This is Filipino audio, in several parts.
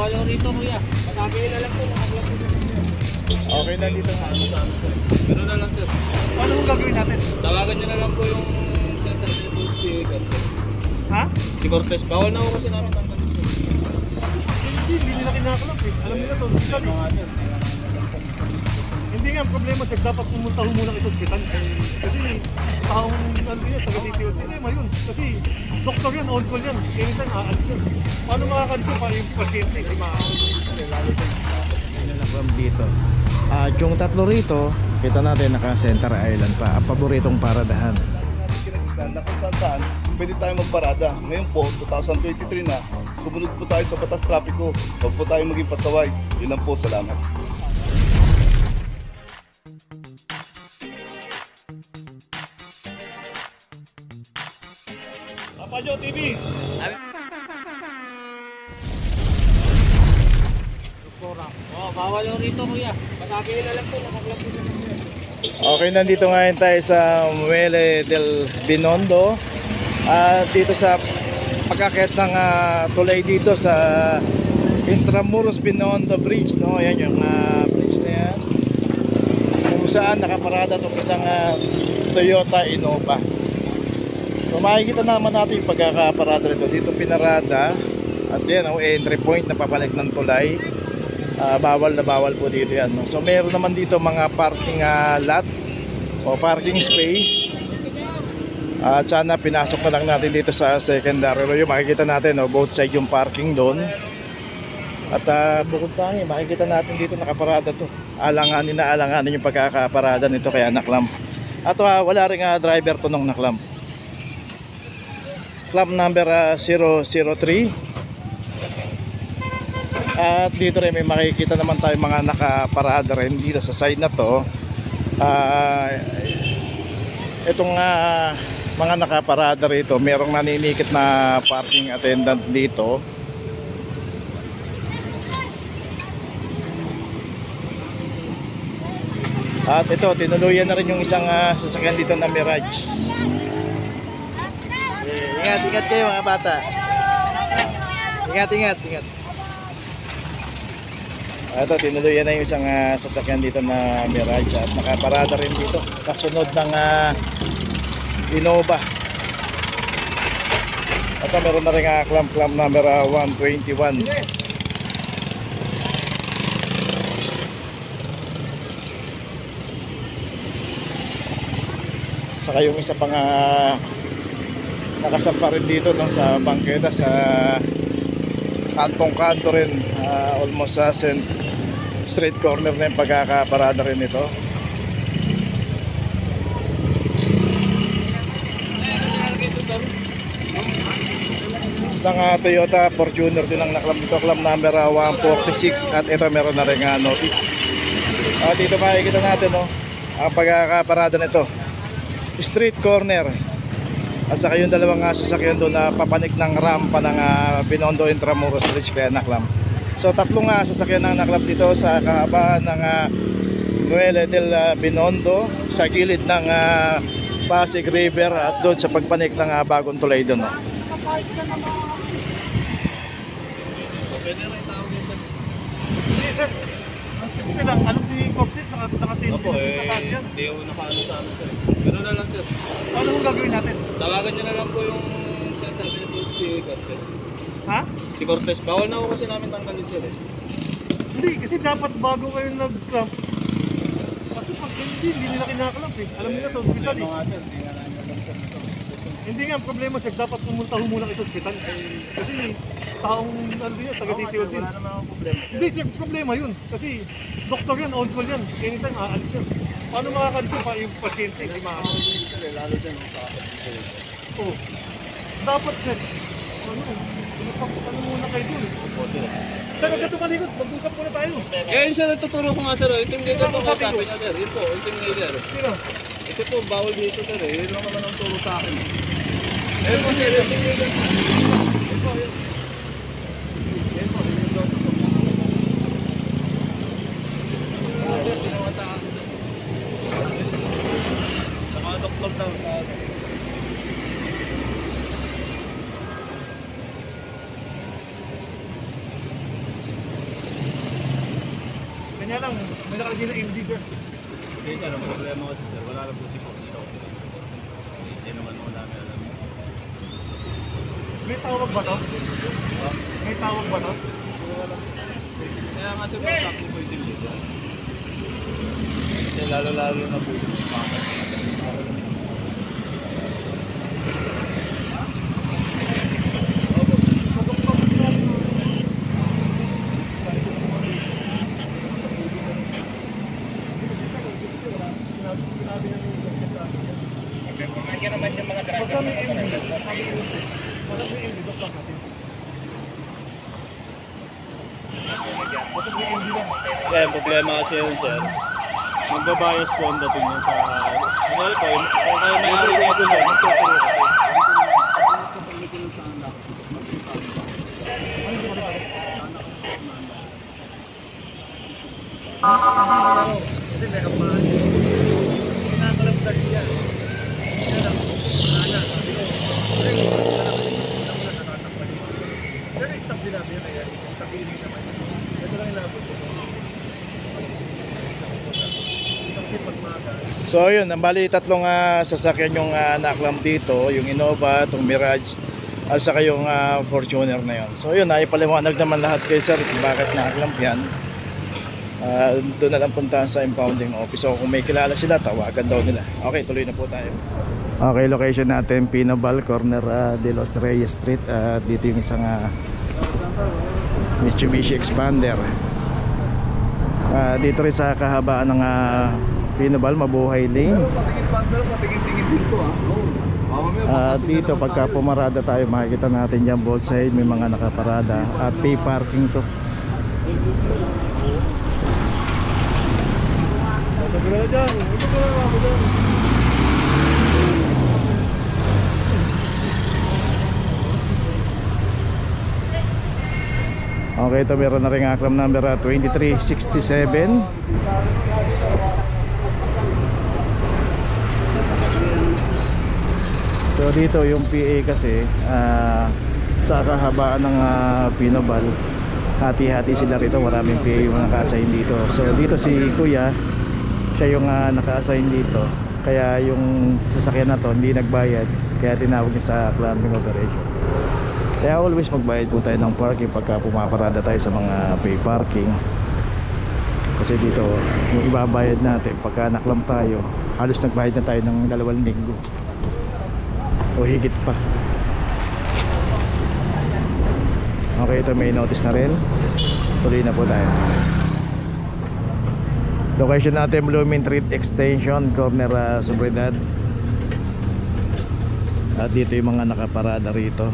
bawal yung rito kuya. Patagay na lang po, nakablog po dito. Okay na dito nga. Ganun na lang sir. Ano mong gagawin natin? Tawagan nyo na lang po yung sinasabi po si Cortez. Ha? Si Cortez, bawal na ako kasi namin tanggalin sir. Hindi nila kinakalap eh. Alam nila to. Hindi nga ang problema sir, dapat pumunta ho muna kayo sa ospital. Kasi taong ano yun, taga-DTOT. Problema yun. Kasi doktor yan, on call yan. Anytime aalis yun. Paano makakalis yun para yung pasyente? Hindi makakalis. From dito. At yung tatlo rito, kita natin naka-center island pa. Ang paboritong paradahan. Na kung saan pwede tayo magparada. Ngayon po, 2023 na, sumunod po tayo sa batas trapiko. Huwag po tayo maging pasaway. Yun lang po, salamat. Papa Jo TV! Oh, bawal yung rito kuya. Patagay na lang po, nakablog po dito. Okay, nandito ngayon tayo sa Muelle del Binondo. At dito sa pagkakit ng tulay dito sa Intramuros Binondo Bridge, no? Ayan yung bridge na yan. Kung saan nakaparada itong isang Toyota Innova. So makikita naman natin yung pagkakaparada nito. Dito pinarada. At yan, entry point na papalik ng tulay. Bawal na bawal po dito yan, no? So meron naman dito mga parking lot o parking space. At sana pinasok na lang natin dito sa secondary row. Makikita natin, no, both side yung parking doon. At bukod tangi, makikita natin dito nakaparada to. Alanganin yung pagkakaparada nito kaya naklam. At wala rin driver to nung naklam. Club number 003. At dito rin may makikita naman tayo mga nakaparada rin dito sa side na to. Itong mga nakaparada rito, merong naninikit na parking attendant dito. At ito, tinuluyan na rin yung isang sasakyan dito na Mirage. Ingat kayo mga bata. Ingat. Ito, tinuluyan na yung isang sasakyan dito na Mirage at nakaparada rin dito kasunod ng Innova. Ito, meron na rin club number 121. Saka yung isa pang nakasampa rin dito, no, sa bangketa sa kantong-kanto rin, almost sa straight corner na yung pagkakaparada rin ito. Isang Toyota Fortuner din ang naklam dito, club number 146. At ito meron na rin notice. Dito makikita natin, no, ang pagkakaparada nito, street corner. At saka yung dalawang sasakyan doon na papanik ng rampa ng Binondo Intramuros Bridge kaya naklam. So tatlong sasakyan ang naklam dito sa kahabaan ng Muelle del Binondo sa gilid ng Pasig River at doon sa pagpanik ng bagong tulay doon, no? Hindi sir, ang system lang, alam ni Cortez, nakatin Opo, hindi ako nakaano sa amin sir. Ganun na lang sir. Ano mong gagawin natin? Tawagan nyo na lang po yung sinasabi po si Cortez. Ha? Si Cortez, bawal na ako kasi namin tanggalin sir eh. Hindi, kasi dapat bago kayo nag-clamp. Kasi pag hindi nila kinakalap eh. Alam nila sa ospital eh. Hindi nga ang problema sir, dapat pumunta ho muna kayo sa ospital. Kasi taong ano yun, taga-DTOT. Wala naman akong problema. Hindi sir, problema yun. Kasi doktor yan, on call yan. Anytime aalis yan. Paano makakalis yun para yung pasyente? Hindi makakalis. Lalo dyan sa Oo. Dapat sir, ano muna kayo dun? Sir, huwag ka tumalikot. Mag-usap muna tayo. Ngayon sir, tuturo ko nga sir, yung team leader po kausapin niya sir. Yun po, yung team leader. Sino? Kasi po, bawal dito sir eh. Yun lang naman ang turo sa akin. Ayun po sir, yung team leader. Yun po, yun. Yun po, yun po. Sir, pinawata ako sir. Sa mga doktor daw sa Kaya lang, may nakalagay na MD sir. Hindi sir, ang problema ko sir, wala lang po si Fox dito. Hindi naman mo namin alam. May tawag ba to? May tawag ba to? Kaya nga sir, sakto po yung dito. Kasi lalo-lalo na po yung mga. Pagka may MD, sabi ko, pagka may MD, doktor natin. Pagka may MD lang. Kaya ang problema kasi yun sir, magbabayos po ang dating yun sa... Kunwari po, kung kayo may ari dito sir, magtuturo kasi. Kasi meron pa. Kinakalagdag siya. Kaya lang, wala na. Pero stop din namin yun eh. Sabihin naman. Ito lang ilabot ko. Kasi pagmaga. So ayun, bali tatlong sasakyan yung naklam dito, yung Innova, itong Mirage, at saka yung Fortuner na yun. So yun, naipaliwanag naman lahat kay sir kung bakit naklam yan. Doon na lang puntahan sa impounding office. So kung may kilala sila, tawagan daw nila. Okay, tuloy na po tayo. Okay, location natin Pinobal, corner de Los Reyes Street. Dito yung isang Mitsubishi Expander. Dito rin sa kahabaan ng Pinobal, Mabuhay Lane. Patingin-tingin dito Dito pagka pumarada tayo, makikita natin dyan both side may mga nakaparada at pay parking to. Pagkala dyan. Ito ko lang ako dyan. Okay, ito meron na rin aklam number 2367. So dito yung PA kasi sa kahabaan ng Pinobal, hati-hati sila rito, maraming PA yung naka-assign dito. So dito si Kuya, siya yung naka-assign dito, kaya yung sasakyan na to hindi nagbayad, kaya tinawag niya sa clamping operation. Kaya always magbayad po tayo ng parking pagka pumaparada tayo sa mga pay parking, kasi dito yung ibabayad natin pagka naklam tayo, halos nagbayad na tayo ng 2 linggo o higit pa. Okay, ito may notice na rin. Tuloy na po tayo. Location natin Blooming Street Extension, corner Sobriedad. At dito yung mga nakaparada rito.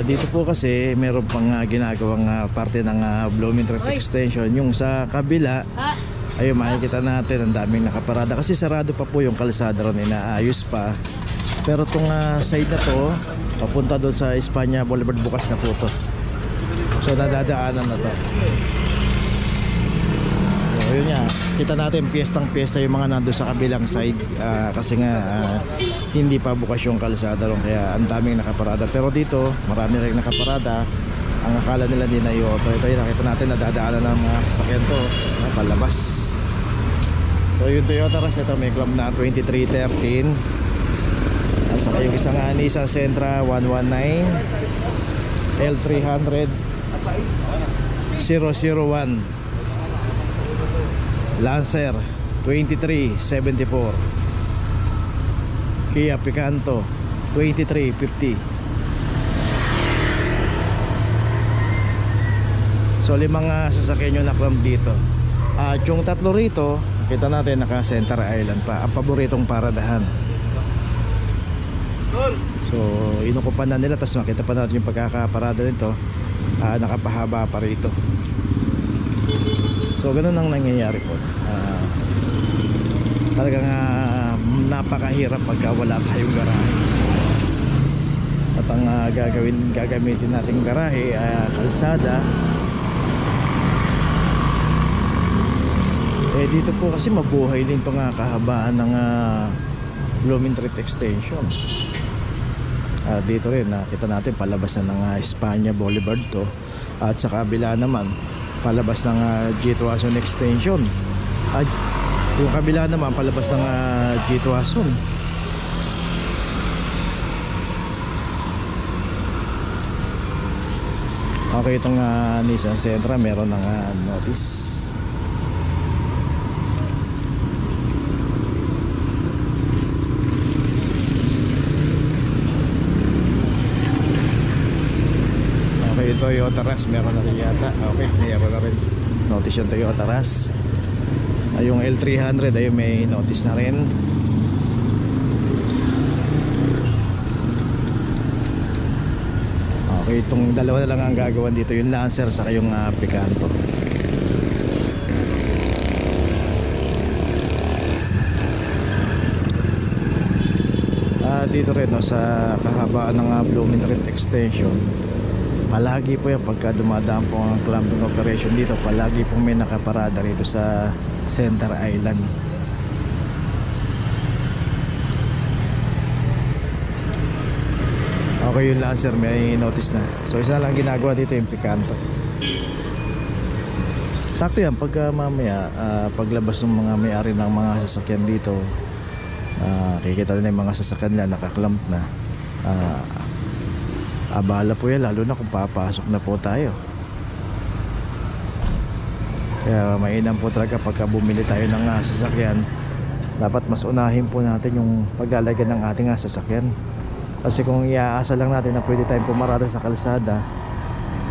Dito po kasi meron pang ginagawang parte ng Blooming Street Extension. Yung sa kabila, ayun, makikita natin ang daming nakaparada kasi sarado pa po yung kalsada ron, inaayos pa. Pero itong side na to, papunta doon sa Espanya Boulevard, bukas na po to. So nadadaanan na to. So yun nga, kita natin piyestang piyesta yung mga nandun sa kabilang side, kasi nga hindi pa bukas yung kalsada ron, kaya ang daming nakaparada. Pero dito marami rin nakaparada. Ang akala nila din na yung auto. Ito yung nakita natin, nadadaanan ng sasakyan to palabas. So yung Toyota Rush, ito may club na 2313. Saka yung isang Nissan Sentra 119 L300 001 Lancer 2374, Kia Picanto 2350. So 5 sasakyan yung naklam dito. At yung tatlo rito, kita natin naka Center Island pa, ang paboritong paradahan. So inukupan na nila, tapos makita pa natin yung pagkakaparada nito, nakapahaba pa rito. So ganun ang nangyayari po. Talagang napakahirap pagka wala tayong garahe. At ang gagamitin nating garahe, kalsada. Dito po kasi mabuhay din itong kahabaan ng Blooming Street Extension. Dito rin nakita natin palabas na ng Espanya Boulevard to. At sa kabila naman palabas ng G2 extension. Yung kabila naman palabas ng G2. Okay, itong Nissan Sentra meron ng notice. Okay, Toyota Rush meron na rin yata. Okay, meron na rin notice yung Toyota Rush. Yung L300 ay may notice na rin. Okay, itong dalawa na lang ang gagawan dito, yung Lancer saka yung Picanto. Dito rin no, sa kahabaan ng Blooming Red Extension, palagi po yan pagka dumadaan po ang clamping operation dito, palagi po may nakaparada rito sa Center Island. Okay, yung Lancer may notice na. So isa lang ginagawa dito yung Picanto. Sakto yan pagka mamaya paglabas ng mga may-ari ng mga sasakyan dito, kikita na yung mga sasakyan na nakaklamp na. Abala po yan, lalo na kung papasok na po tayo. Kaya mainam po talaga pagka bumili tayo ng sasakyan, dapat mas unahin po natin yung paglalagyan ng ating sasakyan. Kasi kung iaasa lang natin na pwede tayong pumarada sa kalsada,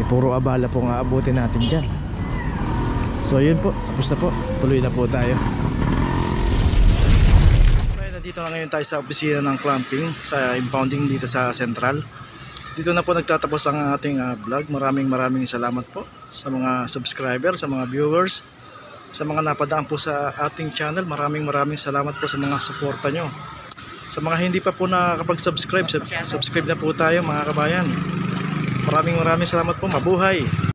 puro abala po nga abutin natin dyan. So yun po, tapos na po, tuloy na po tayo. Dito na ngayon tayo sa opisina ng clamping sa impounding dito sa Central. Dito na po nagtatapos ang ating vlog. Maraming salamat po sa mga subscriber, sa mga viewers, sa mga napadaan po sa ating channel. Maraming salamat po sa mga suporta nyo. Sa mga hindi pa po nakakapag-subscribe, subscribe na po tayo mga kabayan. Maraming salamat po. Mabuhay!